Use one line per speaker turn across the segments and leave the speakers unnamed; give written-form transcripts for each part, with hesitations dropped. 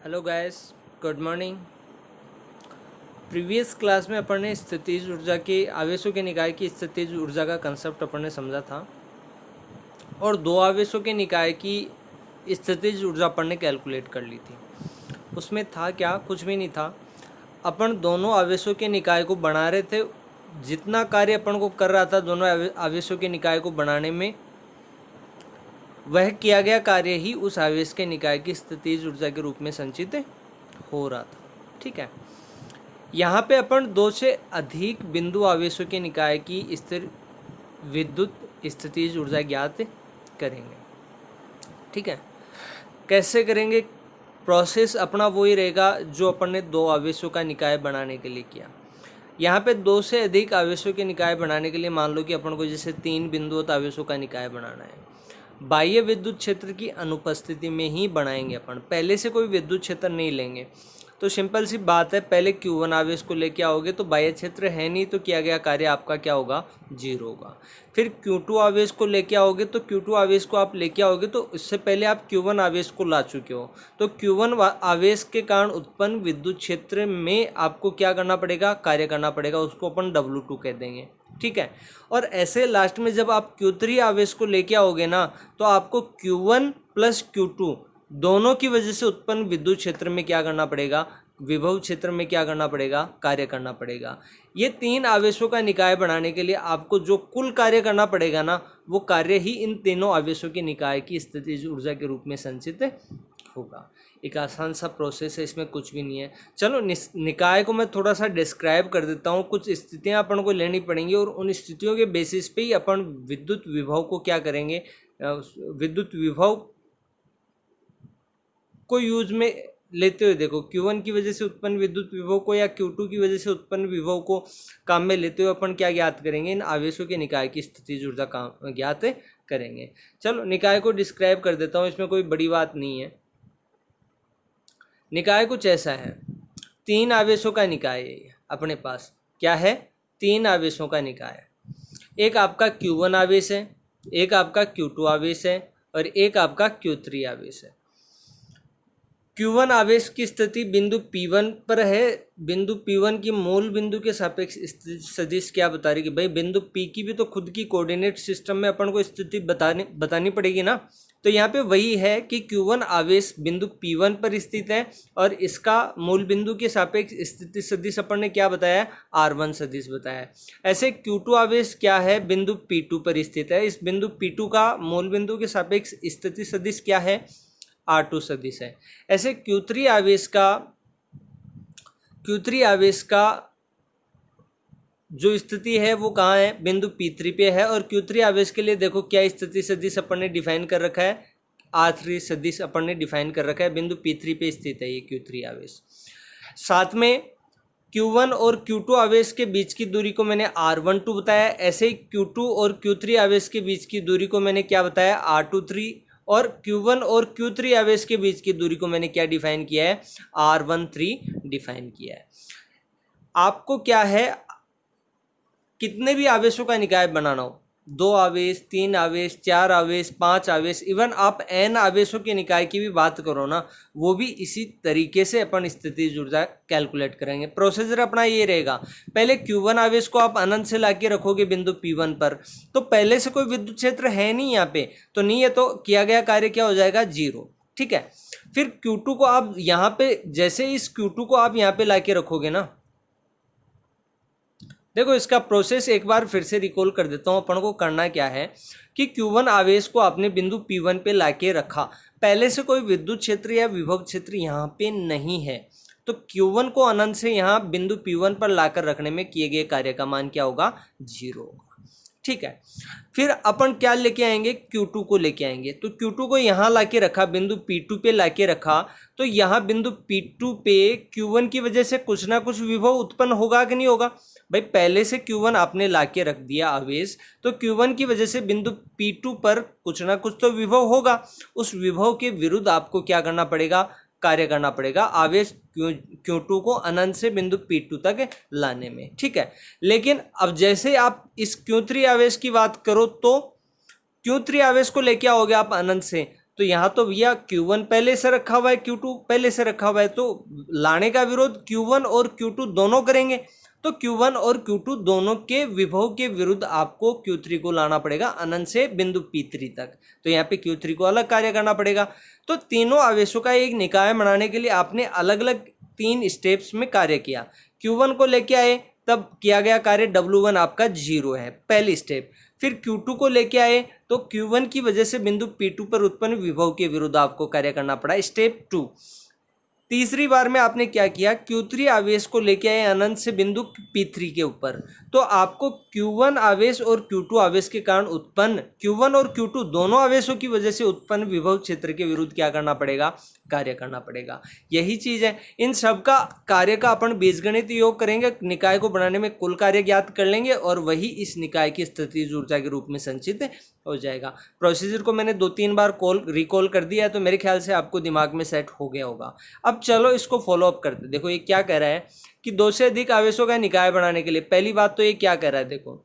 Hello guys, good morning. Previous class में अपन ने स्थितिज ऊर्जा के आवेशों के निकाय की स्थितिज ऊर्जा का कंसेप्ट अपन ने समझा था और दो आवेशों के निकाय की स्थितिज ऊर्जा अपन ने कैलकुलेट कर ली थी। उसमें था क्या, कुछ भी नहीं था। अपन दोनों आवेशों के निकाय को बना रहे थे। जितना कार्य अपन को कर रहा था दोनों आवेशों के निकाय को बनाने में, वह किया गया कार्य ही उस आवेश के निकाय की स्थितिज ऊर्जा के रूप में संचित हो रहा था। ठीक है, यहाँ पे अपन दो से अधिक बिंदु आवेशों के निकाय की स्थिर विद्युत स्थितिज ऊर्जा ज्ञात करेंगे। ठीक है, कैसे करेंगे? प्रोसेस अपना वही रहेगा जो अपन ने दो आवेशों का निकाय बनाने के लिए किया। यहाँ पे दो से अधिक आवेशों के निकाय बनाने के लिए मान लो कि अपन को जैसे तीन बिंदुओं आवेशों का निकाय बनाना है। बाह्य विद्युत क्षेत्र की अनुपस्थिति में ही बनाएंगे अपन, पहले से कोई विद्युत क्षेत्र नहीं लेंगे। तो सिंपल सी बात है, पहले Q1 आवेश को लेके आओगे तो बाह्य क्षेत्र है नहीं, तो किया गया कार्य आपका क्या होगा? 0 होगा। फिर Q2 आवेश को लेके आओगे तो Q2 आवेश को आप लेके आओगे तो इससे पहले आप Q1 आवेश को ला चुके हो, तो Q1 आवेश के कारण उत्पन्न विद्युत क्षेत्र में आपको क्या करना पड़ेगा? कार्य करना पड़ेगा। उसको अपन W2 कह देंगे। ठीक है, और ऐसे लास्ट में जब आप Q3 आवेश को लेके आओगे ना, तो आपको Q1 प्लस Q2 दोनों की वजह से उत्पन्न विद्युत क्षेत्र में क्या करना पड़ेगा? विभव क्षेत्र में क्या करना पड़ेगा? कार्य करना पड़ेगा। ये तीन आवेशों का निकाय बनाने के लिए आपको जो कुल कार्य करना पड़ेगा ना, वो कार्य ही इन तीनों आवेशों के निकाय की स्थितिज ऊर्जा के रूप में संचित होगा। एक आसान सा प्रोसेस है, इसमें कुछ भी नहीं है। चलो निकाय को मैं थोड़ा सा डिस्क्राइब कर देता हूँ। कुछ स्थितियाँ अपन को लेनी पड़ेंगी और उन स्थितियों के बेसिस पे ही अपन विद्युत विभव को क्या करेंगे, विद्युत विभव को यूज में लेते हुए देखो, Q1 की वजह से उत्पन्न विद्युत विभव को या Q2 की वजह से उत्पन्न विभव को काम में लेते हुए अपन क्या ज्ञात करेंगे? इन आवेशों के निकाय की स्थितिज ऊर्जा काम ज्ञात करेंगे। चलो निकाय को डिस्क्राइब कर देता हूँ, इसमें कोई बड़ी बात नहीं है। निकाय कुछ ऐसा है, तीन आवेशों का निकाय है अपने पास। क्या है? तीन आवेशों का निकाय। एक आपका Q1 आवेश है, एक आपका Q2 आवेश है और एक आपका Q3 आवेश है। Q1 आवेश की स्थिति बिंदु P1 पर है। बिंदु P1 की मूल बिंदु के सापेक्ष स्थिति सदिश क्या बता रही कि भाई बिंदु P की भी तो खुद की कोऑर्डिनेट सिस्टम में अपन को स्थिति बतानी पड़ेगी ना। तो यहाँ पे वही है कि Q1 आवेश बिंदु P1 पर स्थित है और इसका मूल बिंदु के सापेक्ष स्थिति सदिश अपन ने क्या बताया? R1 सदिश बताया। ऐसे Q2 आवेश क्या है? बिंदु P2 पर स्थित है। इस बिंदु P2 का मूल बिंदु के सापेक्ष स्थिति सदिश क्या है? R2 सदिश है। ऐसे Q3 आवेश का जो स्थिति है वो कहाँ है? बिंदु P3 पे है। और Q3 आवेश के लिए देखो क्या स्थिति सदिश अपन ने डिफाइन कर रखा है? R3 सदिश अपन ने डिफाइन कर रखा है। बिंदु P3 पे स्थित है ये Q3 आवेश। साथ में Q1 और Q2 आवेश के बीच की दूरी को मैंने R12 बताया। ऐसे ही Q2 और Q3 आवेश के बीच की दूरी को मैंने क्या बताया? R23। और Q1 और Q3 आवेश के बीच की दूरी को मैंने क्या डिफाइन किया है? R13 डिफाइन किया है। आपको क्या है, कितने भी आवेशों का निकाय बनाना हो, 2 आवेश, 3 आवेश, 4 आवेश, 5 आवेश, इवन आप n आवेशों के निकाय की भी बात करो ना, वो भी इसी तरीके से अपन स्थितिज ऊर्जा कैलकुलेट करेंगे। प्रोसीजर अपना ये रहेगा, पहले Q1 आवेश को आप अनंत से लाके रखोगे बिंदु P1 पर, तो पहले से कोई विद्युत क्षेत्र है नहीं यहाँ पे, तो नहीं है, तो किया गया कार्य क्या हो जाएगा? 0। ठीक है, फिर Q2 को आप यहाँ पे, जैसे इस Q2 को आप यहाँ पे लाके रखोगे ना, देखो इसका प्रोसेस एक बार फिर से रिकॉल कर देता हूँ। अपन को करना क्या है कि Q1 आवेश को आपने बिंदु P1 पे लाके रखा, पहले से कोई विद्युत क्षेत्र या विभव क्षेत्र यहाँ पे नहीं है, तो Q1 को अनंत से यहाँ बिंदु P1 पर लाकर रखने में किए गए कार्य का मान क्या होगा? 0 होगा। ठीक है, फिर अपन क्या लेके आएंगे? Q2 को लेके आएंगे। तो Q2 को यहाँ लाके रखा, बिंदु P2 पे लाके रखा, तो यहाँ बिंदु P2 पे Q1 की वजह से कुछ ना कुछ विभव उत्पन्न होगा कि नहीं होगा? भाई पहले से Q1 आपने लाके रख दिया आवेश, तो Q1 की वजह से बिंदु P2 पर कुछ ना कुछ तो विभव होगा। उस विभव के विरुद्ध आपको क्या करना पड़ेगा? कार्य करना पड़ेगा आवेश Q2 को अनंत से बिंदु P2 तक लाने में। ठीक है, लेकिन अब जैसे आप इस Q3 आवेश की बात करो, तो Q3 आवेश को लेके आओगे आप अनंत से, तो यहाँ तो भैया Q1 पहले से रखा हुआ है, Q2 पहले से रखा हुआ है, तो लाने का विरोध Q1 और Q2 दोनों करेंगे। तो Q1 और Q2 दोनों के विभव के विरुद्ध आपको Q3 को लाना पड़ेगा अनंत से बिंदु P3 तक। तो यहाँ पे Q3 को अलग कार्य करना पड़ेगा। तो तीनों आवेशों का एक निकाय बनाने के लिए आपने अलग अलग 3 स्टेप्स में कार्य किया। Q1 को लेके आए, तब किया गया कार्य W1 आपका 0 है, पहली स्टेप। फिर Q2 को लेके आए तो Q1 की वजह से बिंदु P2 पर उत्पन्न विभव के विरुद्ध आपको कार्य करना पड़ा, स्टेप 2। तीसरी बार में आपने क्या किया, Q3 आवेश को लेके आए अनंत से बिंदु P3 के ऊपर। तो आपको Q1 आवेश और Q2 आवेश के कारण उत्पन्न, Q1 और Q2 दोनों आवेशों की वजह से उत्पन्न विभव क्षेत्र के विरुद्ध क्या करना पड़ेगा, कार्य करना पड़ेगा। यही चीज है, इन सब का कार्य का अपन बीजगणित योग करेंगे, निकाय को बनाने में कुल कार्य ज्ञात कर लेंगे और वही इस निकाय की स्थितिज ऊर्जा के रूप में संचित हो जाएगा। प्रोसीजर को मैंने 2-3 बार रिकॉल कर दिया है, तो मेरे ख्याल से आपको दिमाग में सेट हो गया होगा। अब चलो इसको फॉलो अप करते। देखो ये क्या कह रहा है कि 2 से अधिक आवेशों का निकाय बनाने के लिए, पहली बात तो ये क्या कह रहा है, देखो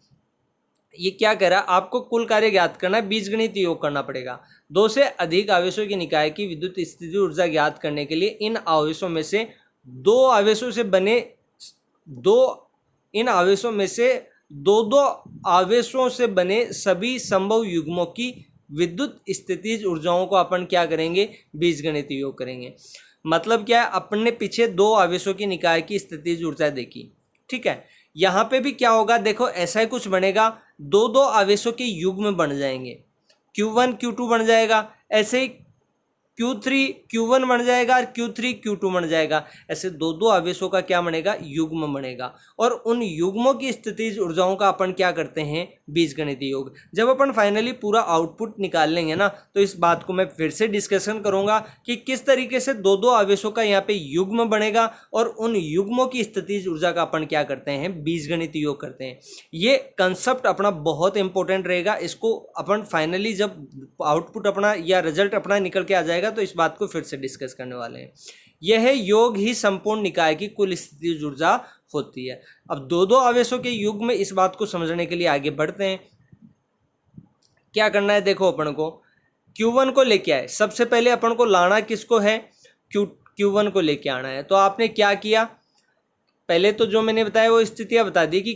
ये क्या कह रहा है, आपको कुल कार्य ज्ञात करना है, बीजगणित योग करना पड़ेगा। 2 से अधिक आवेशों के निकाय की विद्युत स्थितिज ऊर्जा ज्ञात करने के लिए इन आवेशों में से दो आवेशों से बने सभी संभव युग्मों की विद्युत स्थितिज ऊर्जाओं को अपन क्या करेंगे, बीजगणित योग करेंगे। मतलब क्या है, अपन ने पीछे 2 आवेशों की निकाय की स्थितिज ऊर्जा देखी, ठीक है। यहाँ पे भी क्या होगा, देखो ऐसा ही कुछ बनेगा, 2 आवेशों के युग्म बन जाएंगे, Q1 Q2 बन जाएगा, ऐसे ही Q3 Q1 बन जाएगा और Q3 Q2 बन जाएगा। ऐसे 2 आवेशों का क्या बनेगा, युग्म बनेगा। और उन युग्मों की स्थितिज ऊर्जाओं का अपन क्या करते हैं, बीजगणितीय योग। जब अपन फाइनली पूरा आउटपुट निकाल लेंगे ना, तो इस बात को मैं फिर से डिस्कशन करूंगा कि किस तरीके से 2 आवेशों का यहाँ पे युग्म बनेगा और उन युग्मों की स्थितिज ऊर्जा का अपन क्या करते हैं, बीजगणितीय योग करते हैं। ये कंसेप्ट अपना बहुत इंपॉर्टेंट रहेगा। इसको अपन फाइनली जब आउटपुट अपना या रिजल्ट अपना निकल के आ जाएगा तो इस बात को फिर से डिस्कस करने वाले हैं। यह योग ही संपूर्ण निकाय की कुल स्थितिज ऊर्जा होती है। अब 2 आवेशों के युग में इस बात को समझने के लिए आगे बढ़ते हैं। क्या करना है, देखो अपन को Q1 को लेके आए, सबसे पहले अपन को लाना किसको है, Q1 को लेके आना है। तो आपने क्या किया, पहले तो जो मैंने बताया वो स्थितियां बता दी कि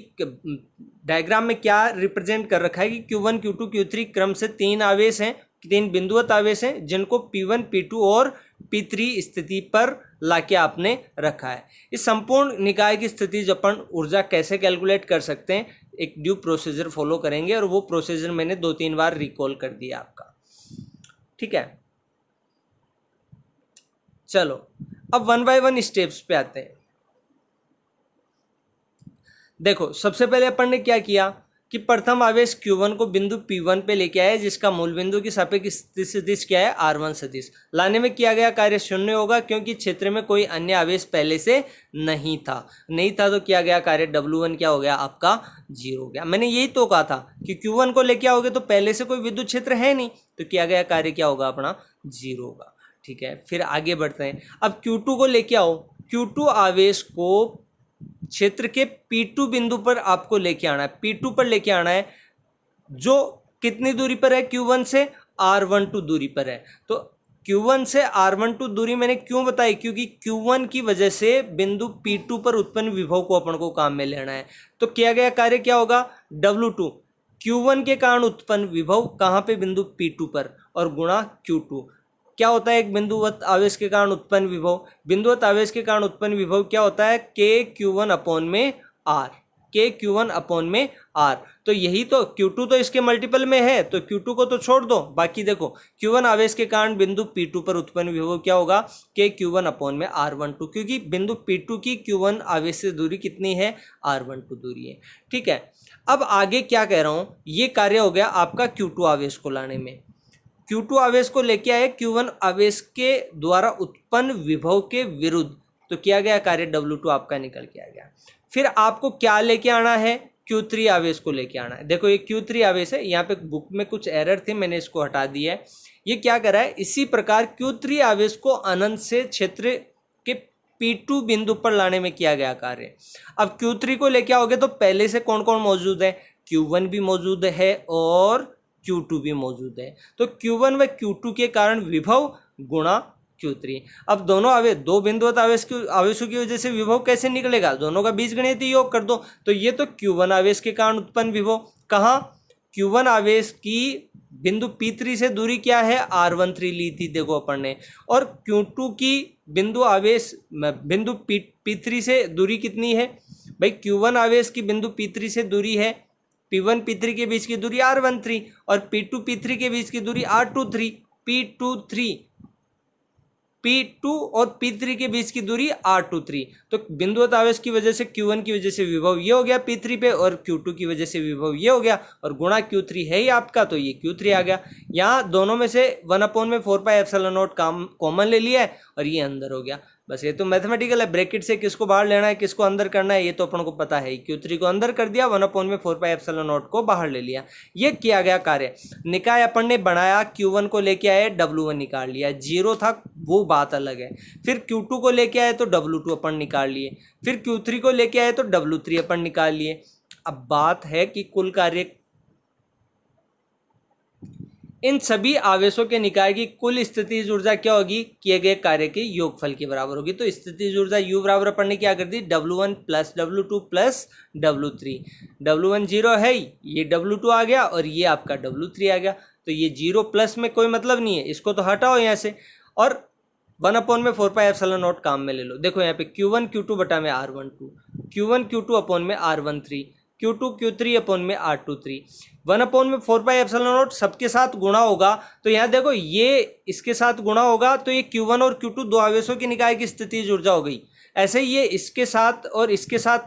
डायग्राम में क्या रिप्रेजेंट कर रखा है कि Q1 Q2 Q3 क्रम से 3 आवेश हैं, 3 बिंदुवत आवेश हैं, जिनको P1 P2 और P3 स्थिति पर लाके आपने रखा है। इस संपूर्ण निकाय की स्थिति अपन ऊर्जा कैसे कैलकुलेट कर सकते हैं, एक ड्यू प्रोसीजर फॉलो करेंगे और वो प्रोसीजर मैंने 2-3 बार रिकॉल कर दिया आपका, ठीक है। चलो अब 1 बाय 1 स्टेप्स पे आते हैं। देखो सबसे पहले अपन ने क्या किया कि प्रथम आवेश Q1 को बिंदु P1 पे लेके आए, जिसका मूल बिंदु की सापेक्ष सदिश क्या है, R1 सदिश। लाने में किया गया कार्य 0 होगा क्योंकि क्षेत्र में कोई अन्य आवेश पहले से नहीं था तो किया गया कार्य W1 क्या हो गया, आपका 0 हो गया। मैंने यही तो कहा था कि Q1 को लेके आओगे तो पहले से कोई विद्युत क्षेत्र है नहीं, तो किया गया कार्य क्या होगा, अपना 0 होगा, ठीक है। फिर आगे बढ़ते हैं। अब Q2 को लेके आओ, Q2 आवेश को क्षेत्र के P2 बिंदु पर आपको लेके आना है, P2 पर लेके आना है, जो कितनी दूरी पर है, Q1 से R12 दूरी पर है। तो Q1 से R12 दूरी मैंने क्यों बताई, क्योंकि Q1 की वजह से बिंदु P2 पर उत्पन्न विभव को अपन को काम में लेना है। तो किया गया कार्य क्या होगा, W2 Q1 के कारण उत्पन्न विभव कहाँ पे, बिंदु P2 पर, और गुणा Q2 क्या होता है, एक बिंदुवत आवेश के कारण उत्पन्न विभव। बिंदुवत आवेश के कारण उत्पन्न विभव क्या होता है, KQ1 अपॉन में R, KQ1 अपॉन में R। तो यही तो Q2 तो इसके मल्टीपल में है, तो Q2 को तो छोड़ दो, बाकी देखो Q1 आवेश के कारण बिंदु P2 पर उत्पन्न विभव क्या होगा, KQ1 अपॉन में R12, क्योंकि बिंदु P2 की Q1 आवेश से दूरी कितनी है, R12 दूरी है, ठीक है। अब आगे क्या कह रहा हूँ, ये कार्य हो गया आपका Q2 आवेश को लाने में। Q2 आवेश को लेके आए Q1 आवेश के द्वारा उत्पन्न विभव के विरुद्ध, तो किया गया कार्य W2 आपका निकल के आ गया। फिर आपको क्या लेके आना है, Q3 आवेश को लेके आना है। देखो ये Q3 आवेश है, यहाँ पे बुक में कुछ एरर थे, मैंने इसको हटा दिया है। ये क्या कर रहा है, इसी प्रकार Q3 आवेश को अनंत से क्षेत्र के P2 बिंदु पर लाने में किया गया कार्य। अब Q3 को लेके आओगे तो पहले से कौन कौन मौजूद है, Q1 भी मौजूद है और Q2 भी मौजूद है। तो Q1 व Q2 के कारण विभव गुणा Q3। अब दोनों दो बिंदुवत आवेशों की वजह से विभव कैसे निकलेगा, दोनों का बीजगणितीय योग कर दो। तो ये तो Q1 आवेश के कारण उत्पन्न विभव, कहाँ, Q1 आवेश की बिंदु P3 से दूरी क्या है, R13 ली थी देखो अपन ने, और Q2 की बिंदु P3 से दूरी कितनी है भाई, Q1 आवेश की बिंदु P3 से दूरी है, P1 P3 के बीच की दूरी R13 और P2 P3 के बीच की दूरी R23, P2 और P3 के बीच की दूरी R23। तो बिंदुवत आवेश की वजह से Q1 की वजह से विभव ये हो गया P3 पे, और Q2 की वजह से विभव ये हो गया, और गुणा Q3 है ही आपका, तो ये Q3 आ गया। यहाँ दोनों में से 1/4πε0 कॉमन ले लिया है और ये अंदर हो गया। बस ये तो मैथमेटिकल है, ब्रैकेट से किसको बाहर लेना है किसको अंदर करना है ये तो अपन को पता है। Q3 को अंदर कर दिया, 1/4πε0 को बाहर ले लिया। ये किया गया कार्य। निकाय अपन ने बनाया, Q1 को लेके आए, W1 निकाल लिया, जीरो था वो बात अलग है। फिर Q2 को लेके आए तो W2 अपन निकाल लिए, फिर Q3 को लेके आए तो W3 अपन निकाल लिए। अब बात है कि कुल कार्य, इन सभी आवेशों के निकाय की कुल स्थितिज ऊर्जा क्या होगी, किए गए कार्य के योगफल के बराबर होगी। तो स्थितिज ऊर्जा U बराबर अपन ने क्या कर दी, W1 plus W2 plus W3। W1 zero है, ये W2 आ गया और ये आपका W3 आ गया। तो ये जीरो प्लस में कोई मतलब नहीं है, इसको तो हटाओ यहाँ से, और 1/4πε0 काम में ले लो। देखो यहाँ पे Q1 Q2 बटा में R12, Q1 Q2 अपॉन में R13, Q2 Q3 अपॉन में R23। 1/4πε0 सबके साथ गुणा होगा, तो यहाँ देखो ये इसके साथ गुणा होगा, तो ये Q1 और Q2 दो आवेशों की निकाय की स्थितिज ऊर्जा हो गई। ऐसे ही ये इसके साथ और इसके साथ,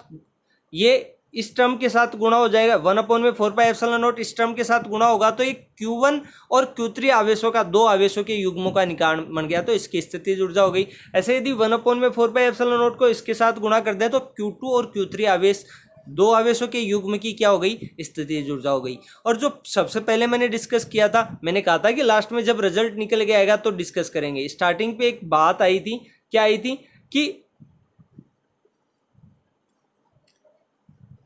ये इस टर्म के साथ गुणा हो जाएगा, 1/4πε0 इस टर्म के साथ गुणा होगा, तो ये Q1 और Q3 आवेशों का, दो आवेशों के युग्मों का निकाय बन गया, तो इसकी स्थितिज ऊर्जा हो गई। ऐसे यदि 1/4πε0 को इसके साथ गुणा कर दें तो Q2 और Q3 आवेश, दो आवेशों के युग्म की क्या हो गई, स्थितिज ऊर्जा हो गई। और जो सबसे पहले मैंने डिस्कस किया था, मैंने कहा था कि लास्ट में जब रिजल्ट निकल के आएगा तो डिस्कस करेंगे। स्टार्टिंग पे एक बात आई थी, क्या आई थी, कि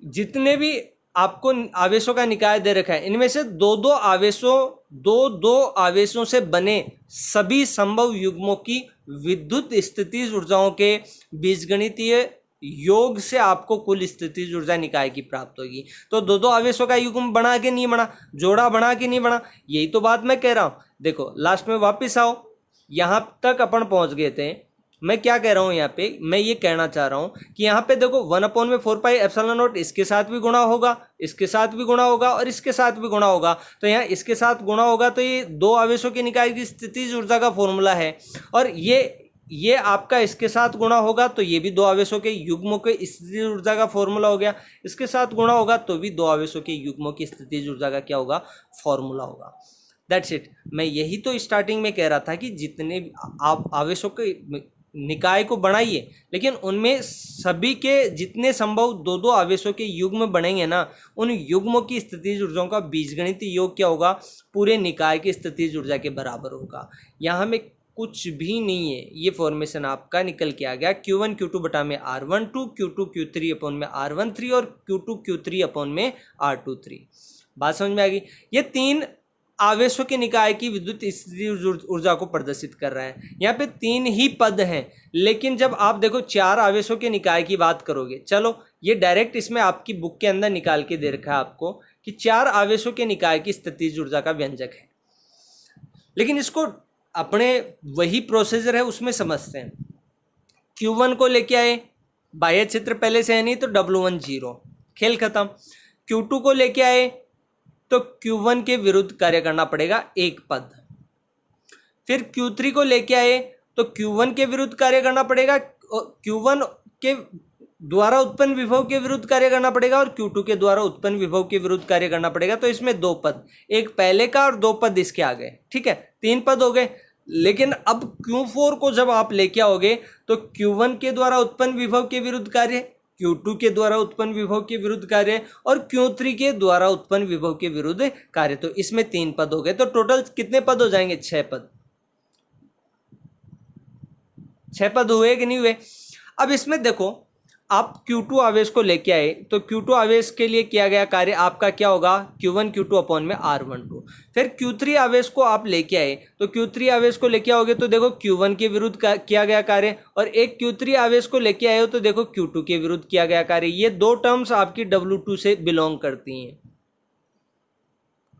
जितने भी आपको आवेशों का निकाय दे रखा है, इनमें से दो दो आवेशों से बने सभी संभव युग्मों की विद्युत स्थितिज ऊर्जाओं के बीजगणितीय योग से आपको कुल स्थितिज ऊर्जा निकाय की प्राप्त होगी। तो दो आवेशों का युग्म बना के नहीं बना, जोड़ा बना के नहीं बना, यही तो बात मैं कह रहा हूं। देखो लास्ट में वापस आओ, यहां तक अपन पहुंच गए थे। मैं क्या कह रहा हूं यहाँ पे, मैं ये कहना चाह रहा हूं कि यहाँ पे देखो 1/4πε0 इसके साथ भी गुणा होगा, इसके साथ भी गुणा होगा और इसके साथ भी गुणा होगा। तो यहाँ इसके साथ गुणा होगा, तो ये दो आवेशों की निकाय की स्थितिज ऊर्जा का फॉर्मूला है, और ये आपका इसके साथ गुणा होगा तो ये भी दो आवेशों के युग्मों के स्थितिज ऊर्जा का फॉर्मूला हो गया, इसके साथ गुणा होगा तो भी दो आवेशों के युग्मों की स्थितिज ऊर्जा का क्या होगा, फॉर्मूला होगा। That's it. मैं यही तो स्टार्टिंग में कह रहा था कि जितने आप आवेशों के निकाय को बनाइए, लेकिन उनमें सभी के जितने संभव दो आवेशों के युग्म बनेंगे ना, उन युग्मों की स्थितिज ऊर्जाओं का बीजगणितीय योग क्या होगा, पूरे निकाय की स्थितिज ऊर्जा के बराबर होगा। यहाँ में कुछ भी नहीं है, ये फॉर्मेशन आपका निकल के आ गया। Q1 Q2 बटा में R12, Q2 Q3 अपॉन में R13 और Q2 Q3 अपॉन में R23। बात समझ में आ गई। ये तीन आवेशों के निकाय की विद्युत स्थितिज ऊर्जा को प्रदर्शित कर रहा है। यहाँ पे तीन ही पद हैं, लेकिन जब आप देखो चार आवेशों के निकाय की बात करोगे, चलो ये डायरेक्ट इसमें आपकी बुक के अंदर निकाल के दे रखा है आपको कि चार आवेशों के निकाय की स्थितिज ऊर्जा का व्यंजक है, लेकिन इसको अपने वही प्रोसीजर है उसमें समझते हैं। Q1 को लेके आए, बाह्य क्षेत्र पहले से है नहीं तो W1 जीरो, खेल खत्म। Q2 को लेके आए तो Q1 के विरुद्ध कार्य करना पड़ेगा एक पद। फिर Q3 को लेके आए तो Q1 के विरुद्ध कार्य करना पड़ेगा, Q1 के द्वारा उत्पन्न विभव के विरुद्ध कार्य करना पड़ेगा और Q2 के द्वारा उत्पन्न विभव के विरुद्ध कार्य करना पड़ेगा। तो इसमें दो पद, एक पहले का और दो पद इसके आ गए, ठीक है, तीन पद हो गए। लेकिन अब Q4 को जब आप लेके आओगे तो Q1 के द्वारा उत्पन्न विभव के विरुद्ध कार्य, Q2 के द्वारा उत्पन्न विभव के विरुद्ध कार्य और Q3 के द्वारा उत्पन्न विभव के विरुद्ध कार्य। तो इसमें तीन पद हो गए, तो टोटल कितने पद हो जाएंगे, 6 पद। 6 पद हुए कि नहीं हुए। अब इसमें देखो आप Q2 आवेश को लेके आए तो Q2 आवेश के लिए किया गया कार्य आपका क्या होगा, Q1 Q2 अपॉन में R12। फिर Q3 आवेश को आप लेके आए तो Q3 आवेश को लेके आओगे तो देखो Q1 के विरुद्ध किया गया कार्य, और एक Q3 आवेश को लेके आए हो तो देखो Q2 के विरुद्ध किया गया कार्य। ये दो टर्म्स आपकी W2 से बिलोंग करती हैं,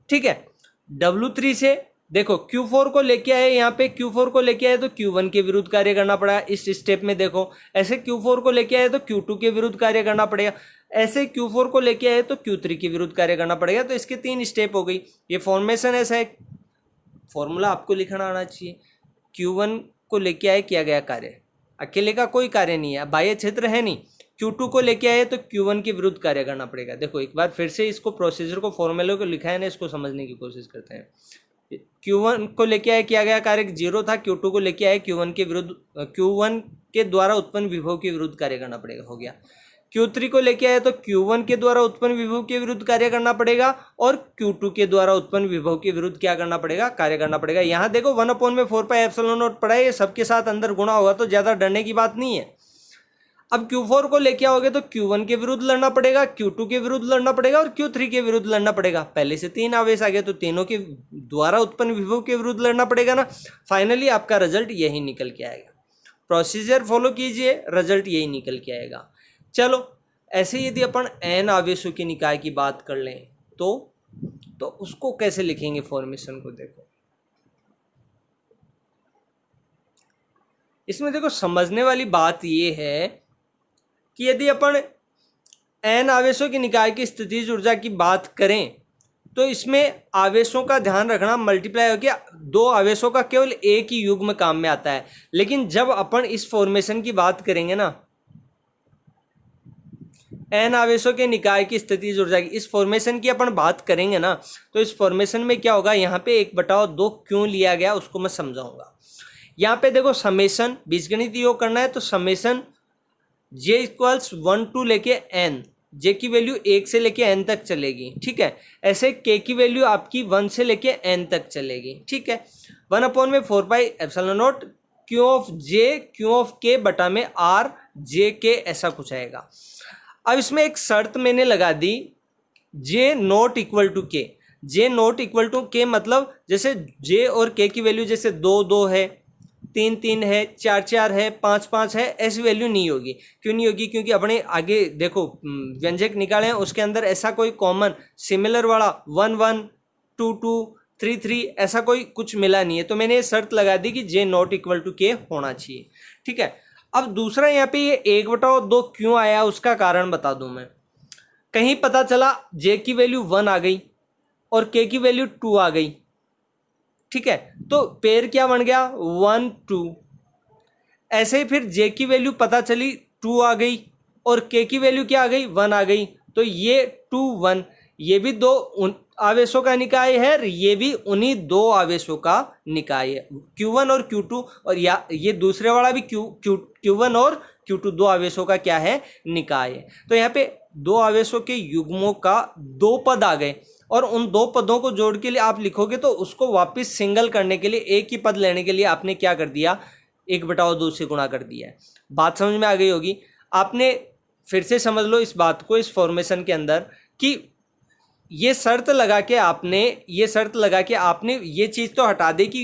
ठीक है। W3 से देखो Q4 को लेके आए, यहाँ पे Q4 को लेके आए तो Q1 के विरुद्ध कार्य करना पड़ा इस स्टेप में। देखो ऐसे Q4 को लेके आए तो Q2 के विरुद्ध कार्य करना पड़ेगा, ऐसे Q4 को लेके आए तो Q3 के विरुद्ध कार्य करना पड़ेगा। तो इसके 3 स्टेप हो गई। ये फॉर्मेशन ऐसा है, फॉर्मूला आपको लिखना आना चाहिए। Q1 को लेके आए किया गया कार्य, अकेले का कोई कार्य नहीं है, बाह्य क्षेत्र है नहीं। Q2 को लेके आए तो Q1 के विरुद्ध कार्य करना पड़ेगा। देखो एक बार फिर से इसको प्रोसीजर को फॉर्मूले को लिखा है ना, इसको समझने की कोशिश करते हैं। Q1 को लेके आए किया गया कार्य 0 था, Q2 को लेके आए Q1 के विरुद्ध, Q1 के द्वारा उत्पन्न विभव के विरुद्ध कार्य करना पड़ेगा, हो गया। Q3 को लेके आए तो Q1 के द्वारा उत्पन्न विभव के विरुद्ध कार्य करना पड़ेगा, और Q2 के द्वारा उत्पन्न विभव के विरुद्ध क्या करना पड़ेगा, कार्य करना पड़ेगा। यहाँ देखो 1/4πε0 पड़ा है, ये सबके साथ अंदर गुणा होगा तो ज़्यादा डरने की बात नहीं है। अब Q4 को लेके आओगे तो Q1 के विरुद्ध लड़ना पड़ेगा, Q2 के विरुद्ध लड़ना पड़ेगा और Q3 के विरुद्ध लड़ना पड़ेगा। पहले से 3 आवेश आ गए तो तीनों के द्वारा उत्पन्न विभव के विरुद्ध लड़ना पड़ेगा ना। फाइनली आपका रिजल्ट यही निकल के आएगा। प्रोसीजर फॉलो कीजिए, रिजल्ट यही निकल के आएगा। चलो ऐसे यदि अपन n आवेशों की निकाय की बात कर लें तो उसको कैसे लिखेंगे, फॉर्मेशन को देखो। इसमें देखो समझने वाली बात ये है कि यदि अपन n आवेशों की निकाय की स्थितिज ऊर्जा की बात करें तो इसमें आवेशों का ध्यान रखना, मल्टीप्लाई हो गया, 2 आवेशों का केवल एक ही युग्म काम में आता है। लेकिन जब अपन इस फॉर्मेशन की बात करेंगे ना, n आवेशों के निकाय की स्थितिज ऊर्जा की, इस फॉर्मेशन की अपन बात करेंगे ना, तो इस फॉर्मेशन में क्या होगा, यहाँ पे 1/2 क्यों लिया गया उसको मैं समझाऊंगा। यहाँ पे देखो समेशन बीजगणित योग करना है तो समेशन j = 1 to लेके n, j की वैल्यू 1 से लेके n तक चलेगी, ठीक है। ऐसे k की वैल्यू आपकी 1 से लेके n तक चलेगी, ठीक है। 1/4πε0 Q(j)Q(k) बटा में r j(k) ऐसा कुछ आएगा। अब इसमें एक शर्त मैंने लगा दी, j not equal to k। j not equal to k मतलब जैसे j और k की वैल्यू जैसे 2 है, 3 है, 4 है, 5 है, ऐसी वैल्यू नहीं होगी। क्यों नहीं होगी, क्योंकि अपने आगे देखो व्यंजक निकाले हैं उसके अंदर ऐसा कोई कॉमन सिमिलर वाला 1 2 3 ऐसा कोई कुछ मिला नहीं है। तो मैंने ये शर्त लगा दी कि j not equal to k होना चाहिए, ठीक है। अब दूसरा यहाँ पे ये 1/2 क्यों आया उसका कारण बता दूं मैं। कहीं पता चला j की वैल्यू 1 आ गई और k की वैल्यू 2 आ गई, ठीक है, तो पेयर क्या बन गया 1 2। ऐसे ही फिर j की वैल्यू पता चली 2 आ गई और k की वैल्यू क्या आ गई 1 आ गई, तो ये 2 1, ये भी 2 आवेशों का निकाय है और ये भी उन्हीं 2 आवेशों का निकाय है, Q1 और Q2, और ये दूसरे वाला भी Q1 और Q2 2 आवेशों का क्या है, निकाय है। तो यहाँ पे 2 आवेशों के युग्मों का 2 पद आ गए और उन 2 पदों को जोड़ के लिए आप लिखोगे तो उसको वापस सिंगल करने के लिए, एक ही पद लेने के लिए आपने क्या कर दिया, 1/2 से गुणा कर दिया है। बात समझ में आ गई होगी। आपने फिर से समझ लो इस बात को, इस फॉर्मेशन के अंदर कि ये शर्त लगा के आपने ये चीज़ तो हटा दी कि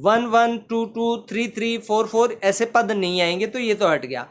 1 1 2 2 3 3 4 4 ऐसे पद नहीं आएंगे, तो ये तो हट गया।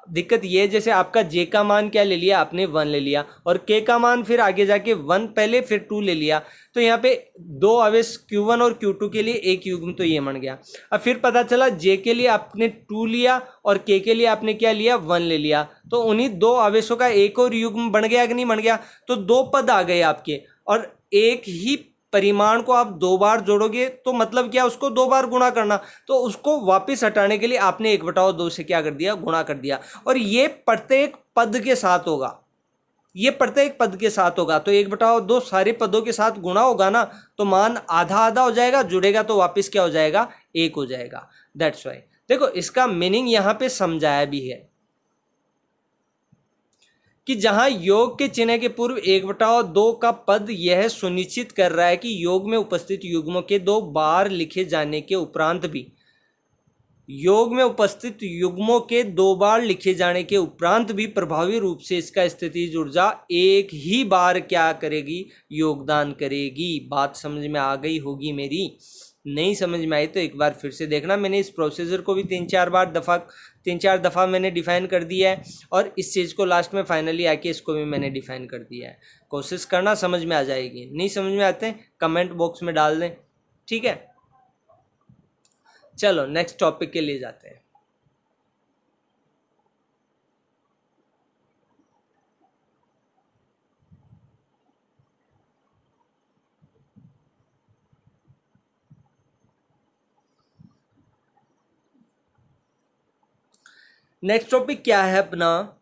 दिक्कत ये, जैसे आपका j का मान क्या ले लिया आपने, 1 ले लिया, और k का मान फिर आगे जाके 1 पहले फिर 2 ले लिया, तो यहाँ पे 2 आवेश Q1 और Q2 के लिए एक युग्म तो ये बन गया। अब फिर पता चला j के लिए आपने 2 लिया और k के लिए आपने क्या लिया 1 ले लिया, तो उन्हीं 2 आवेशों का एक और युग्म बन गया कि नहीं बन गया, तो 2 पद आ गए आपके, और एक ही परिमाण को आप 2 बार जोड़ोगे तो मतलब क्या, उसको 2 बार गुणा करना, तो उसको वापस हटाने के लिए आपने 1/2 से क्या कर दिया, गुणा कर दिया। और ये प्रत्येक पद के साथ होगा, ये प्रत्येक पद के साथ होगा, तो 1/2 सारे पदों के साथ गुणा होगा ना, तो मान आधा आधा हो जाएगा, जुड़ेगा तो वापस क्या हो जाएगा, 1 हो जाएगा। दैट्स वाई देखो इसका मीनिंग यहाँ पे समझाया भी है कि जहां योग के चिन्ह के पूर्व 1/2 का पद यह सुनिश्चित कर रहा है कि योग में उपस्थित युग्मों के 2 बार लिखे जाने के उपरांत भी योग में उपस्थित युग्मों के 2 बार लिखे जाने के उपरांत भी प्रभावी रूप से इसका स्थितिज ऊर्जा एक ही बार क्या करेगी, योगदान करेगी। बात समझ में आ गई होगी मेरी। नहीं समझ में आई तो एक बार फिर से देखना। मैंने इस प्रोसीजर को भी 3-4 दफ़ा मैंने डिफाइन कर दिया है, और इस चीज़ को लास्ट में फाइनली आके इसको भी मैंने डिफाइन कर दिया है। कोशिश करना, समझ में आ जाएगी। नहीं समझ में आते कमेंट बॉक्स में डाल दें, ठीक है। चलो नेक्स्ट टॉपिक के लिए जाते हैं। नेक्स्ट टॉपिक क्या है अपना,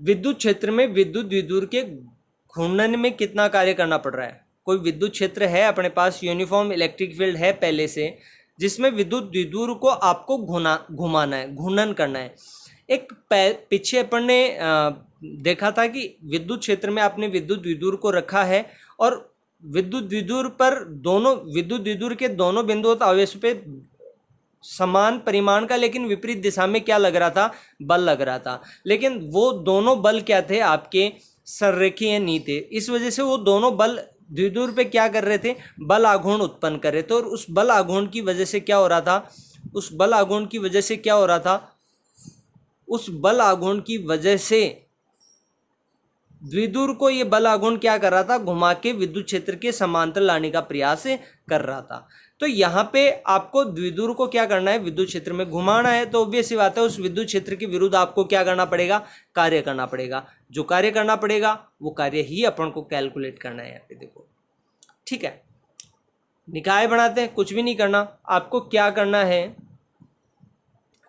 विद्युत क्षेत्र में विद्युत द्विध्रुव के घूर्णन में कितना कार्य करना पड़ रहा है। कोई विद्युत क्षेत्र है अपने पास, यूनिफॉर्म इलेक्ट्रिक फील्ड है पहले से, जिसमें विद्युत द्विध्रुव को आपको घुमाना है, घूर्णन करना है। एक पीछे अपन ने देखा था कि विद्युत क्षेत्र में आपने विद्युत द्विध्रुव को रखा है, और विद्युत द्विध्रुव पर विद्युत द्विध्रुव के दोनों बिंदुओं आवेश पे समान परिमाण का लेकिन विपरीत दिशा में क्या लग रहा था, बल लग रहा था। लेकिन वो दोनों बल क्या थे, आपके संरेखीय नहीं थे। इस वजह से वो दोनों बल द्विध्रुव पे क्या कर रहे थे, बल आघूर्ण उत्पन्न कर रहे थे। और उस बल आघूर्ण की वजह से क्या हो रहा था, उस बल आघूर्ण की वजह से क्या हो रहा था, उस बल आघूर्ण की वजह से द्विध्रुव को ये बल आघूर्ण क्या कर रहा था, घुमा के विद्युत क्षेत्र के समांतर लाने का प्रयास कर रहा था। तो यहाँ पे आपको द्विध्रुव को क्या करना है, विद्युत क्षेत्र में घुमाना है। तो ऑब्वियस सी बात है, उस विद्युत क्षेत्र के विरुद्ध आपको क्या करना पड़ेगा, कार्य करना पड़ेगा। जो कार्य करना पड़ेगा वो कार्य ही अपन को कैलकुलेट करना है। यहाँ पे देखो, ठीक है, निकाय बनाते हैं, कुछ भी नहीं करना। आपको क्या करना है,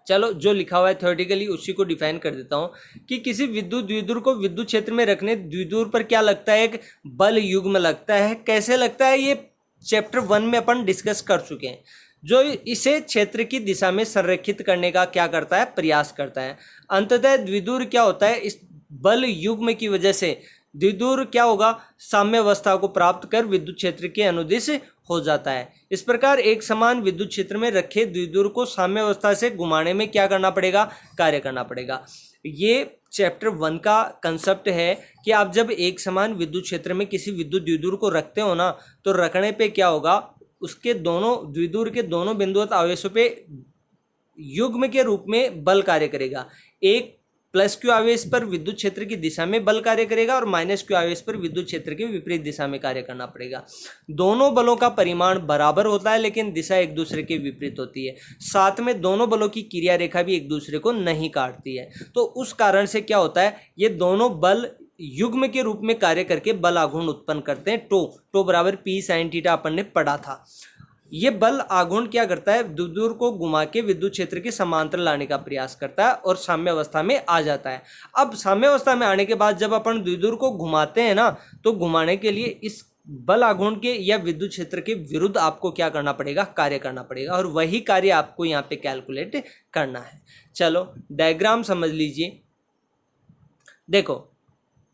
चलो जो लिखा हुआ है थ्योरेटिकली उसी को डिफाइन कर देता हूँ कि किसी विद्युत द्विध्रुव को विद्युत क्षेत्र में रखने द्विध्रुव पर क्या लगता है, एक बल युग्म लगता है। कैसे लगता है, ये चैप्टर 1 में अपन डिस्कस कर चुके हैं। जो इसे क्षेत्र की दिशा में संरेखित करने का क्या करता है, प्रयास करता है। अंततः द्विध्रुव क्या होता है, इस बल युग्म की वजह से द्विध्रुव क्या होगा, साम्य अवस्था को प्राप्त कर विद्युत क्षेत्र के अनुदिश हो जाता है। इस प्रकार एक समान विद्युत क्षेत्र में रखे द्विध्रुव को साम्य अवस्था से घुमाने में क्या करना पड़ेगा, कार्य करना पड़ेगा। ये चैप्टर 1 का कंसेप्ट है कि आप जब एक समान विद्युत क्षेत्र में किसी विद्युत द्विध्रुव को रखते हो ना, तो रखने पे क्या होगा, उसके दोनों द्विध्रुव के दोनों बिंदुओं आवेशों पे युग्म के रूप में बल कार्य करेगा। एक प्लस क्यू आवेश पर विद्युत क्षेत्र की दिशा में बल कार्य करेगा, और माइनस क्यू आवेश पर विद्युत क्षेत्र के विपरीत दिशा में कार्य करना पड़ेगा। दोनों बलों का परिमाण बराबर होता है, लेकिन दिशा एक दूसरे के विपरीत होती है। साथ में दोनों बलों की क्रिया रेखा भी एक दूसरे को नहीं काटती है। तो उस कारण से क्या होता है, ये दोनों बल युग्म के रूप में कार्य करके बल आघूर्ण उत्पन्न करते हैं। टो बराबर पी साइन थीटा अपन ने पढ़ा था। ये बल आघूर्ण क्या करता है, द्विध्रुव को घुमा के विद्युत क्षेत्र के समांतर लाने का प्रयास करता है और साम्य अवस्था में आ जाता है। अब साम्य अवस्था में आने के बाद जब अपन द्विध्रुव को घुमाते हैं ना, तो घुमाने के लिए इस बल आघूर्ण के या विद्युत क्षेत्र के विरुद्ध आपको क्या करना पड़ेगा, कार्य करना पड़ेगा। और वही कार्य आपको यहाँ पे कैलकुलेट करना है। चलो डायग्राम समझ लीजिए। देखो,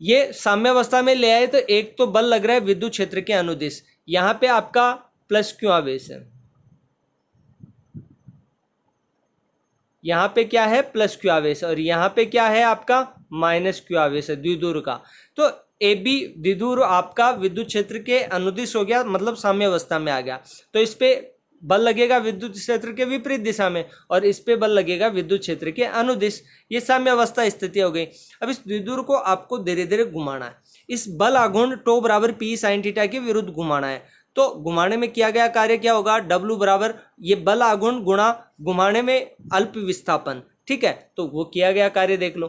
ये साम्य अवस्था में ले आए तो एक तो बल लग रहा है विद्युत क्षेत्र के अनुदिश। यहाँ पे आपका प्लस क्यू आवेश है, यहाँ पे क्या है, प्लस क्यू आवेश, और यहाँ पे क्या है आपका माइनस क्यू आवेश है द्विध्रुव का। तो ए बी द्विध्रुव आपका विद्युत क्षेत्र के अनुदिश हो गया, मतलब साम्य अवस्था में आ गया। तो इस पे बल लगेगा विद्युत क्षेत्र के विपरीत दिशा में, और इस पे बल लगेगा विद्युत क्षेत्र के अनुदिश। ये साम्य अवस्था स्थिति हो गई। अब इस द्विध्रुव को आपको धीरे धीरे घुमाना है। इस बल आघूर्ण टो बराबर पी साइन थीटा के विरुद्ध घुमाना है। तो घुमाने में किया गया कार्य क्या होगा, डब्ल्यू बराबर ये बल आघूर्ण गुणा घुमाने में अल्प विस्थापन। ठीक है, तो वो किया गया कार्य देख लो।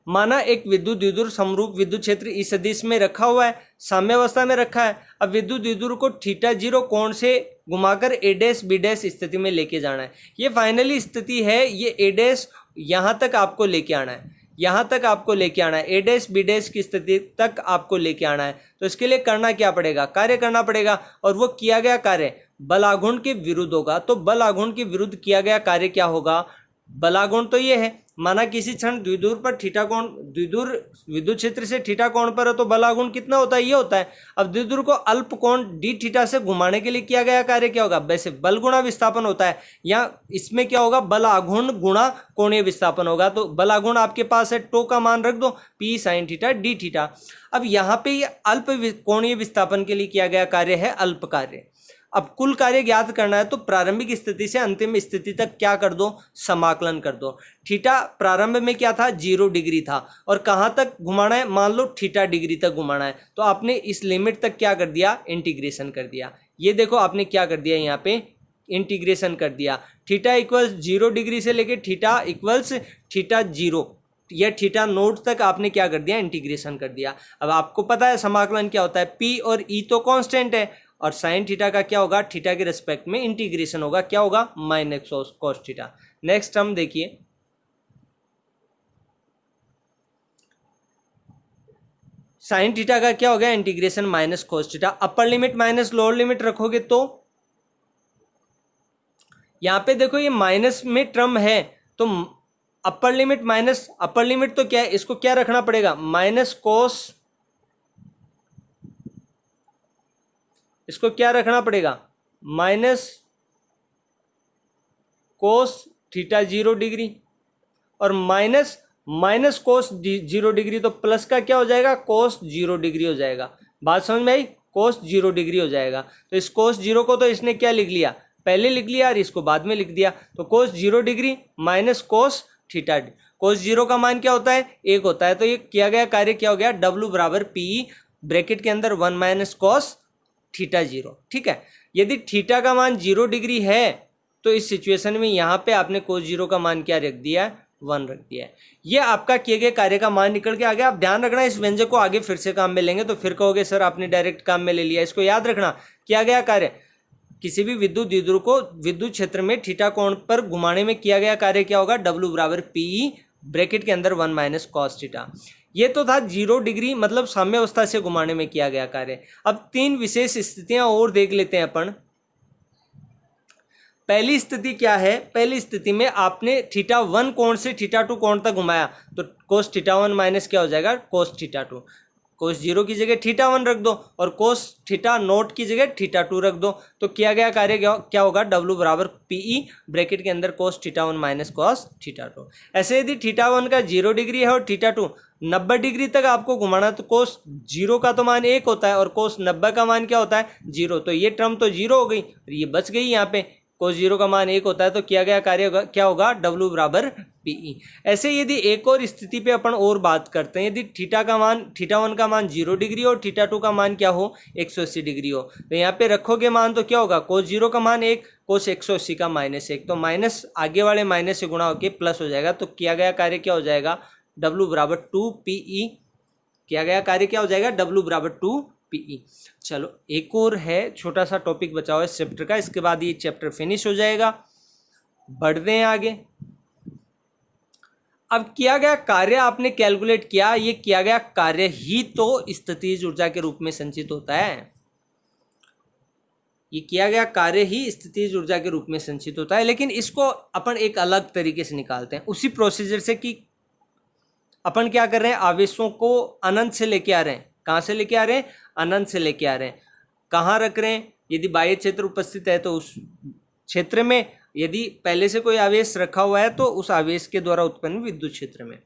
माना एक विद्युत द्विध्रुव समरूप विद्युत क्षेत्र इस सदिश में रखा हुआ है, साम्य अवस्था में रखा है। अब विद्युत द्विध्रुव को थीटा 0 कोण से घुमाकर ए डैश बी डैश स्थिति में लेके जाना है। ये फाइनली स्थिति है, ये ए डैश यहाँ तक आपको लेके आना है, यहाँ तक आपको लेके आना है, ए डैश बी डैश की स्थिति तक आपको लेके आना है। तो इसके लिए करना क्या पड़ेगा, कार्य करना पड़ेगा। और वो किया गया कार्य बल आघूर्ण के विरुद्ध होगा। तो बल आघूर्ण के विरुद्ध किया गया कार्य क्या होगा, बल आघूर्ण तो ये है, माना किसी क्षण द्विध्रुव पर थीटा कोण, द्विध्रुव विद्युत क्षेत्र से थीटा कोण पर है तो बल आघूर्ण कितना होता है, ये होता है। अब द्विध्रुव को अल्प कोण डी थीटा से घुमाने के लिए किया गया कार्य क्या होगा, वैसे बल गुणा विस्थापन होता है, या इसमें क्या होगा, बल आघूर्ण गुणा कोणीय विस्थापन होगा। तो बल आघूर्ण आपके पास है, टो का मान रख दो P sine theta D theta. अब यहाँ पे ये अल्प कोणीय विस्थापन के लिए किया गया कार्य है अल्प कार्य। अब कुल कार्य ज्ञात करना है तो प्रारंभिक स्थिति से अंतिम स्थिति तक क्या कर दो, समाकलन कर दो। थीटा प्रारंभ में क्या था, 0 डिग्री था, और कहाँ तक घुमाना है, मान लो थीटा डिग्री तक घुमाना है, तो आपने इस लिमिट तक क्या कर दिया, इंटीग्रेशन कर दिया। ये देखो आपने क्या कर दिया, यहाँ पे इंटीग्रेशन कर दिया। थीटा इक्वल्स 0 डिग्री से लेके थीटा इक्वल्स थीटा 0 या थीटा नोट तक आपने क्या कर दिया, इंटीग्रेशन कर दिया। अब आपको पता है समाकलन क्या होता है, पी और ई तो कांस्टेंट है, और साइन थीटा का क्या होगा, थीटा के रिस्पेक्ट में इंटीग्रेशन होगा, क्या होगा, माइनस कॉस थीटा। नेक्स्ट हम देखिए, साइन थीटा का क्या हो गया, integration minus cos theta. Upper limit minus lower limit रखोगे तो यहां पे देखो ये माइनस में टर्म है, तो upper limit minus, upper limit तो क्या है, इसको क्या रखना पड़ेगा, माइनस कॉस, इसको क्या रखना पड़ेगा, माइनस कोस थीटा 0 डिग्री, और माइनस कोस 0 डिग्री, तो प्लस का क्या हो जाएगा, कोस 0 डिग्री हो जाएगा। बात समझ में आई, कोस 0 डिग्री हो जाएगा। तो इस कोस 0 को तो इसने क्या लिख लिया, पहले लिख लिया, और इसको बाद में लिख दिया। तो कोस 0 डिग्री माइनस कोस थीटा, कोस 0 का मान क्या होता है, 1 होता है। तो ये किया गया कार्य क्या हो गया, W बराबर पी ब्रैकेट के अंदर 1 माइनस कॉस थीटा 0। ठीक है, यदि थीटा का मान 0 डिग्री है तो इस सिचुएशन में यहाँ पे आपने कोस 0 का मान क्या रख दिया है, 1 रख दिया है। ये आपका किए गए कार्य का मान निकल के आ गया। आप ध्यान रखना, इस व्यंजक को आगे फिर से काम में लेंगे तो फिर कहोगे सर आपने डायरेक्ट काम में ले लिया। इसको याद रखना, किया गया कार्य, किसी भी विद्युत द्विध्रुव को विद्युत क्षेत्र में थीटा कोण पर घुमाने में किया गया कार्य क्या होगा, W बराबर पी ब्रैकेट के अंदर 1 माइनस कॉस थीटा। ये तो था 0 डिग्री मतलब साम्यावस्था से घुमाने में किया गया कार्य। अब 3 विशेष स्थितियां और देख लेते हैं अपन। पहली स्थिति क्या है, पहली स्थिति में आपने थीटा 1 कोण से थीटा 2 कोण तक घुमाया, तो कोस थीटा 1 माइनस क्या हो जाएगा, कोस थीटा 2। कोस 0 की जगह थीटा 1 रख दो और कोस थीटा नोट की जगह थीटा 2 रख दो, तो किया गया कार्य क्या होगा, W बराबर पीई ब्रैकेट के अंदर cos theta 1 minus cos theta 2। ऐसे यदि थीटा 1 का 0 डिग्री है और थीटा 2 90 डिग्री तक आपको घुमाना, तो कोस 0 का तो मान 1 होता है और कोस 90 का मान क्या होता है, 0। तो ये टर्म तो 0 हो गई और ये बच गई। यहाँ पे कोस 0 का मान 1 होता है, तो किया गया कार्य क्या होगा, W बराबर पीई। ऐसे यदि एक और स्थिति पे अपन और बात करते हैं, यदि थीटा 1 का मान 0 डिग्री और थीटा 2 का मान क्या हो, 180 डिग्री हो, तो यहाँ पे रखोगे मान तो क्या होगा, कोस 0 का मान 1, कोस 180 का -1, तो माइनस आगे वाले माइनस से गुणा होके प्लस हो जाएगा। तो किया गया कार्य क्या हो जाएगा, W बराबर 2 पीई। किया गया कार्य क्या हो जाएगा, W बराबर 2 पीई। चलो एक और है, छोटा सा टॉपिक बचा हुआ है इस चैप्टर का, इसके बाद ये चैप्टर फिनिश हो जाएगा। बढ़ते हैं आगे। अब किया गया कार्य आपने कैलकुलेट किया, ये किया गया कार्य ही तो स्थितिज ऊर्जा के रूप में संचित होता है। ये किया गया कार्य ही स्थितिज ऊर्जा के रूप में संचित होता है, लेकिन इसको अपन एक अलग तरीके से निकालते हैं, उसी प्रोसीजर से कि अपन क्या कर रहे हैं, आवेशों को अनंत से लेके आ रहे हैं। कहाँ से लेके आ रहे हैं, अनंत से लेके आ रहे हैं। कहाँ रख रहे हैं, यदि बाह्य क्षेत्र उपस्थित है तो उस क्षेत्र में, यदि पहले से कोई आवेश रखा हुआ है तो उस आवेश के द्वारा उत्पन्न विद्युत क्षेत्र में।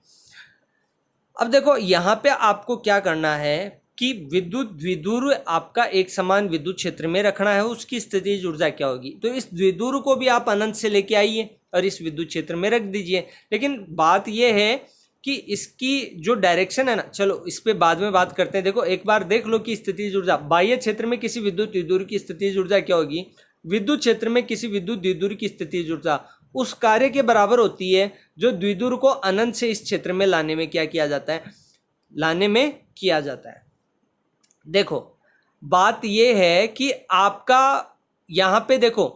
अब देखो यहाँ पे आपको क्या करना है कि विद्युत द्विध्रुव आपका एक समान विद्युत क्षेत्र में रखना है, उसकी स्थितिज ऊर्जा क्या होगी। तो इस द्विध्रुव को भी आप अनंत से लेके आइए और इस विद्युत क्षेत्र में रख दीजिए। लेकिन बात यह है कि इसकी जो डायरेक्शन है ना, चलो इस पे बाद में बात करते हैं। देखो एक बार देख लो कि स्थितिज ऊर्जा बाह्य क्षेत्र में किसी विद्युत द्विध्रुव की स्थितिज ऊर्जा क्या होगी, विद्युत क्षेत्र में किसी विद्युत द्विध्रुव की स्थितिज ऊर्जा उस कार्य के बराबर होती है जो द्विध्रुव को अनंत से इस क्षेत्र में लाने में क्या किया जाता है, लाने में किया जाता है। देखो बात यह है कि आपका यहाँ पे देखो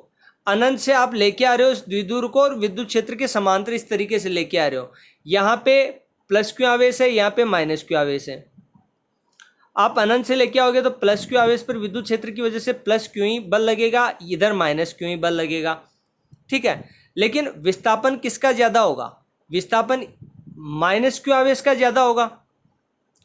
अनंत से आप लेके आ रहे हो इस द्विध्रुव को और विद्युत क्षेत्र के समांतर इस तरीके से लेके आ रहे हो। यहाँ पे प्लस क्यू आवेश है, यहाँ पे माइनस क्यू आवेश है। आप अनंत से लेके आओगे तो प्लस क्यू आवेश पर विद्युत क्षेत्र की वजह से प्लस क्यू ही बल लगेगा, इधर माइनस क्यू ही बल लगेगा। ठीक है, लेकिन विस्थापन किसका ज्यादा होगा, विस्थापन माइनस क्यू आवेश का ज़्यादा होगा।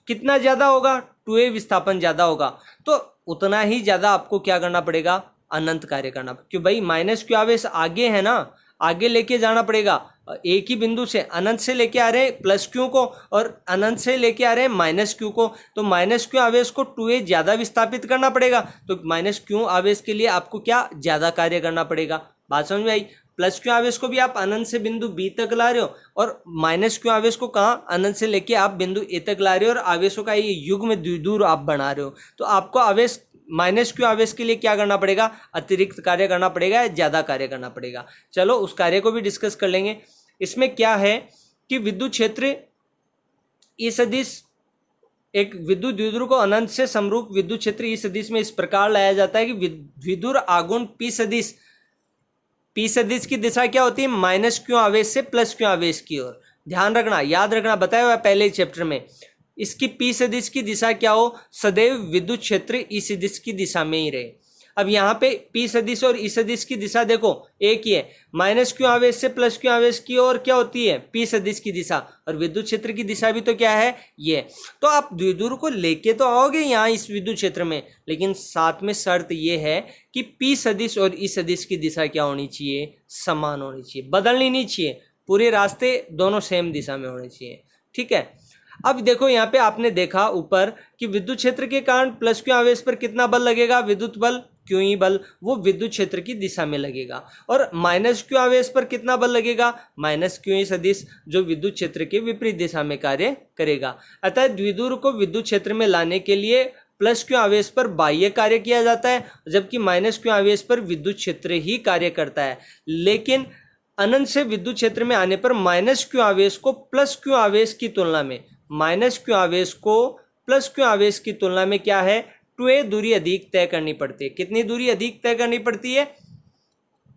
कितना ज़्यादा होगा? 2a विस्थापन ज़्यादा होगा, तो उतना ही ज़्यादा आपको क्या करना पड़ेगा? अनंत कार्य करना। क्यों भाई? माइनस क्यू आवेश आगे है ना, आगे लेके जाना पड़ेगा। एक ही बिंदु से अनंत से लेके आ रहे हैं प्लस क्यू को और अनंत से लेके आ रहे हैं माइनस क्यू को, तो माइनस क्यू आवेश को 2a ज़्यादा विस्थापित करना पड़ेगा। तो माइनस क्यू आवेश के लिए आपको क्या ज़्यादा कार्य करना पड़ेगा? बात समझ में आई? प्लस क्यू आवेश को भी आप अनंत से बिंदु बी तक ला रहे हो और माइनस क्यू आवेश को कहाँ? अनंत से लेके आप बिंदु ए तक ला रहे हो और आवेशों का ये युग्म द्विध्रुव आप बना रहे हो। तो आपको आवेश माइनस क्यू आवेश के लिए क्या करना पड़ेगा? अतिरिक्त कार्य करना पड़ेगा या ज़्यादा कार्य करना पड़ेगा। चलो उस कार्य को भी डिस्कस कर लेंगे। इसमें क्या है कि विद्युत क्षेत्र ई सदिश, एक विद्युत द्विध्रुव को अनंत से समरूप विद्युत क्षेत्र ई सदिश में इस प्रकार लाया जाता है कि द्विध्रुव आघूर्ण पी सदिश, पी सदिश की दिशा क्या होती है? माइनस क्यू आवेश से प्लस क्यू आवेश की ओर। ध्यान रखना, याद रखना, बताया हुआ पहले ही चैप्टर में। इसकी पी सदिश की दिशा क्या हो? सदैव विद्युत क्षेत्र ई सदिश की दिशा में ही रहे। अब यहाँ पे पी सदिश और ई सदिश की दिशा देखो एक ही है। माइनस क्यू आवेश से प्लस क्यू आवेश की ओर क्या होती है? पी सदिश की दिशा, और विद्युत क्षेत्र की दिशा भी तो क्या है? ये। तो आप द्विध्रुव को लेके तो आओगे यहाँ इस विद्युत क्षेत्र में, लेकिन साथ में शर्त ये है कि पी सदिश और ई सदिश की दिशा क्या होनी चाहिए? समान होनी चाहिए, बदलनी नहीं चाहिए। पूरे रास्ते दोनों सेम दिशा में होने चाहिए। ठीक है। अब देखो यहाँ पे आपने देखा ऊपर कि विद्युत क्षेत्र के कारण प्लस क्यू आवेश पर कितना बल लगेगा? विद्युत बल, क्यू ई बल, वो विद्युत क्षेत्र की दिशा में लगेगा। और माइनस क्यू आवेश पर कितना बल लगेगा? माइनस क्यू ई सदिश, जो विद्युत क्षेत्र के विपरीत दिशा में कार्य करेगा। अतः द्विध्रुव को विद्युत क्षेत्र में लाने के लिए प्लस क्यू आवेश पर बाह्य कार्य किया जाता है, जबकि माइनस क्यू आवेश पर विद्युत क्षेत्र ही कार्य करता है। लेकिन अनंत से विद्युत क्षेत्र में आने पर माइनस क्यू आवेश को प्लस क्यू आवेश की तुलना में, माइनस क्यू आवेश को प्लस क्यू आवेश की तुलना में क्या है? 2a दूरी अधिक तय करनी पड़ती है। कितनी दूरी अधिक तय करनी पड़ती है?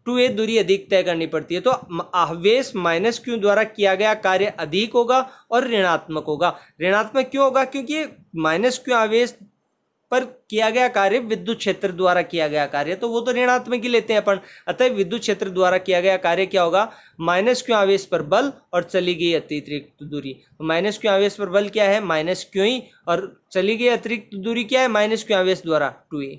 2a दूरी अधिक तय करनी पड़ती है। तो आवेश माइनस क्यू द्वारा किया गया कार्य अधिक होगा और ऋणात्मक होगा। ऋणात्मक क्यों होगा? क्योंकि माइनस क्यू आवेश पर किया गया कार्य विद्युत क्षेत्र द्वारा किया गया कार्य, तो वो तो ऋणात्मक ही लेते हैं अपन। अतः विद्युत क्षेत्र द्वारा किया गया कार्य क्या होगा? माइनस क्यू आवेश पर बल और चली गई अतिरिक्त दूरी। तो माइनस क्यू आवेश पर बल क्या है? माइनस क्यू ई, और चली गई अतिरिक्त दूरी क्या है? माइनस क्यू आवेश द्वारा 2a।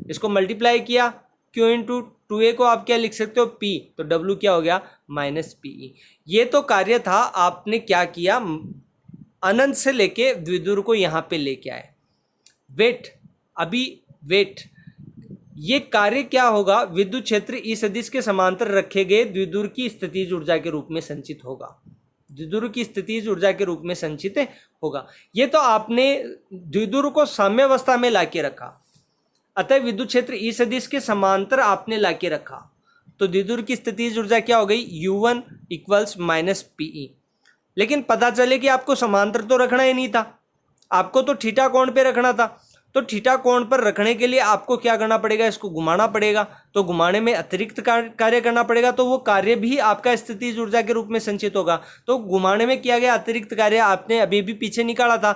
इसको मल्टीप्लाई किया, क्यू इंटू 2a को आप क्या लिख सकते हो? p, तो w क्या हो गया? Minus P. ये तो कार्य था, आपने क्या किया? अनंत से लेके द्विध्रुव को यहाँ पे लेके आए। वेट, अभी वेट, ये कार्य क्या होगा? विद्युत क्षेत्र ई सदिश के समांतर रखे गए द्विध्रुव की स्थितिज ऊर्जा के रूप में संचित होगा। द्विध्रुव की स्थितिज ऊर्जा के रूप में संचित होगा। ये तो आपने द्विध्रुव को साम्यावस्था में लाके रखा, अतः विद्युत क्षेत्र ई सदिश के समांतर आपने लाके रखा, तो द्विध्रुव की स्थितिज ऊर्जा क्या हो गई? U1 equals minus PE. लेकिन पता चले कि आपको समांतर तो रखना ही नहीं था, आपको तो थीटा कोण पे रखना था। तो थीटा कोण पर रखने के लिए आपको क्या करना पड़ेगा? इसको घुमाना पड़ेगा। तो घुमाने में अतिरिक्त कार्य करना पड़ेगा, तो वो कार्य भी आपका स्थितिज ऊर्जा के रूप में संचित होगा। तो घुमाने में किया गया अतिरिक्त कार्य आपने अभी भी पीछे निकाला था,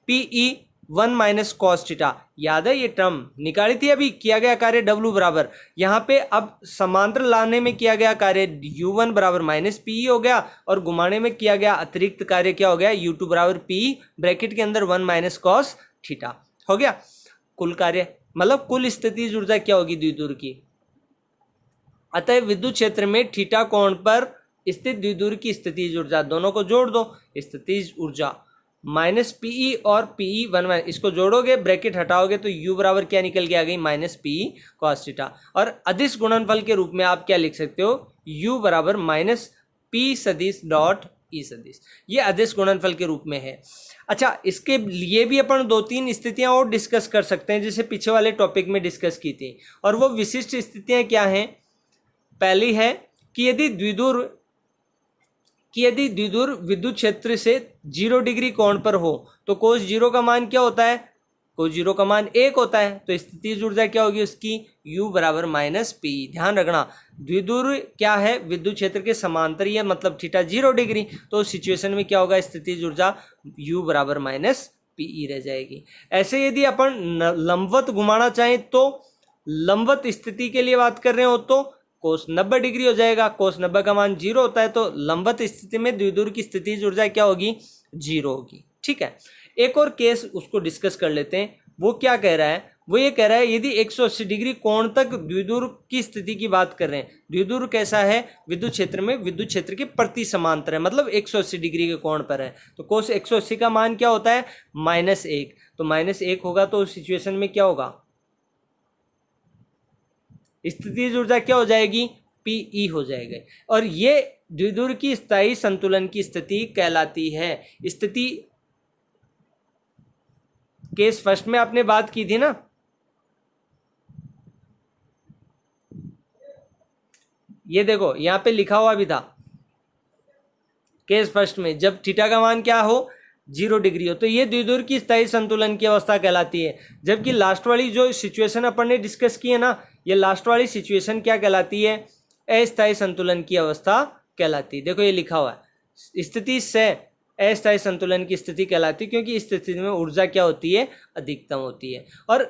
पीई 1 माइनस कॉस थीटा। याद है ये टर्म निकाली थी अभी? किया गया कार्य W बराबर, यहाँ पे अब समांतर लाने में किया गया कार्य U1 बराबर माइनस पीई हो गया, और घुमाने में किया गया अतिरिक्त कार्य क्या हो गया? U2 बराबर पीई, ब्रैकेट के अंदर 1 माइनस कॉस थीटा हो गया। कुल कार्य मतलब कुल स्थितिज ऊर्जा क्या होगी द्विध्रुव की? अतः विद्युत क्षेत्र में थीटा कोण पर स्थित द्विध्रुव की स्थितिज ऊर्जा, दोनों को जोड़ दो, स्थितिज ऊर्जा माइनस पीई और पीई 1, इसको जोड़ोगे, ब्रैकेट हटाओगे, तो U बराबर क्या निकल के आ गई? Minus PE cos theta. और अदिश गुणनफल के रूप में आप क्या लिख सकते हो? U बराबर माइनस पी सदिश डॉट ई सदिश। ये अदिश गुणनफल के रूप में है। अच्छा, इसके लिए भी अपन 2-3 स्थितियां और डिस्कस कर सकते हैं, जैसे पीछे वाले टॉपिक में डिस्कस की थी। और वो विशिष्ट स्थितियां क्या हैं? पहली है कि यदि द्विध्रुव विद्युत क्षेत्र से 0 डिग्री कोण पर हो, तो कोस 0 का मान क्या होता है? कोस 0 का मान 1 होता है। तो स्थितिज ऊर्जा क्या होगी उसकी? U बराबर माइनस पी। ध्यान रखना, द्विध्रुव क्या है? विद्युत क्षेत्र के समांतर, ये मतलब थीटा 0 डिग्री। तो सिचुएशन में क्या होगा? स्थितिज ऊर्जा U बराबर माइनस पीई रह जाएगी। ऐसे यदि अपन लंबवत घुमाना चाहें, तो लंबवत स्थिति के लिए बात कर रहे हो, तो कोस 90 डिग्री हो जाएगा। कोस 90 का मान 0 होता है, तो लंबवत स्थिति में द्विध्रुव की स्थितिज ऊर्जा क्या होगी, 0 होगी। ठीक है, एक और केस उसको डिस्कस कर लेते हैं। वो क्या कह रहा है, वो ये कह रहा है यदि 180 डिग्री कोण तक द्विध्रुव की स्थिति की बात कर रहे हैं। द्विध्रुव कैसा है, विद्युत क्षेत्र में विद्युत क्षेत्र के प्रति समांतर है, मतलब 180 डिग्री के कोण पर है। तो कोस 180 का मान क्या होता है, -1। तो -1 होगा तो उस सिचुएशन में क्या होगा, स्थितिज ऊर्जा क्या हो जाएगी, Pe हो जाएगा। और ये द्विध्रुव की स्थायी संतुलन की स्थिति कहलाती है। स्थिति केस फर्स्ट में आपने बात की थी ना, ये देखो यहां पे लिखा हुआ भी था केस फर्स्ट में, जब थीटा का मान क्या हो, 0 डिग्री हो, तो ये द्विध्रुव की स्थायी संतुलन की अवस्था कहलाती है। जबकि लास्ट वाली जो सिचुएशन अपन ने डिस्कस की है ना, ये लास्ट वाली सिचुएशन क्या कहलाती है, अस्थायी संतुलन की अवस्था कहलाती है। देखो ये लिखा हुआ है, स्थिति से अस्थायी संतुलन की स्थिति कहलाती है, क्योंकि इस स्थिति में ऊर्जा क्या होती है, अधिकतम होती है। और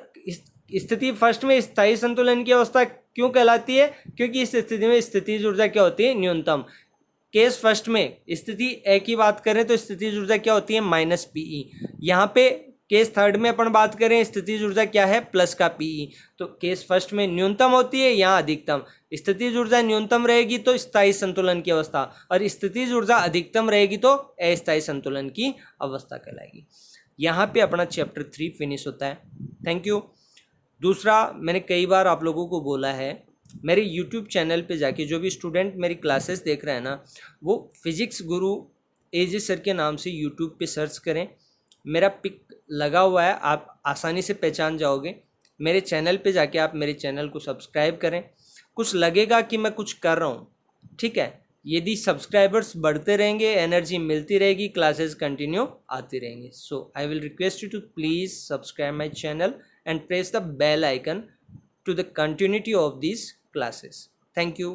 स्थिति फर्स्ट में स्थायी संतुलन की अवस्था क्यों कहलाती है, क्योंकि इस स्थिति में स्थितिज ऊर्जा क्या होती है, न्यूनतम। केस फर्स्ट में स्थिति ए की बात करें तो स्थितिज ऊर्जा क्या होती है, -Pe। यहाँ पे केस थर्ड में अपन बात करें, स्थितिज ऊर्जा क्या है, प्लस का Pe। तो केस फर्स्ट में न्यूनतम होती है, यहाँ अधिकतम। स्थितिज ऊर्जा न्यूनतम रहेगी तो स्थायी संतुलन की अवस्था, और स्थितिज ऊर्जा अधिकतम रहेगी तो अस्थायी संतुलन की अवस्था कहलाएगी। यहाँ पे अपना चैप्टर 3 फिनिश होता है। Thank you. दूसरा, मैंने कई बार आप लोगों को बोला है, मेरे YouTube चैनल पे जाके जो भी स्टूडेंट मेरी क्लासेस देख रहे हैं ना, वो फिजिक्स गुरु AJ सर के नाम से YouTube पे सर्च करें। मेरा पिक लगा हुआ है, आप आसानी से पहचान जाओगे। मेरे चैनल पे जाके आप मेरे चैनल को सब्सक्राइब करें। कुछ लगेगा कि मैं कुछ कर रहा हूँ, ठीक है। यदि सब्सक्राइबर्स बढ़ते रहेंगे, एनर्जी मिलती रहेगी, क्लासेस कंटिन्यू आती रहेंगी। So I will request you to please subscribe my channel and press the bell icon to the continuity of these classes. Thank you.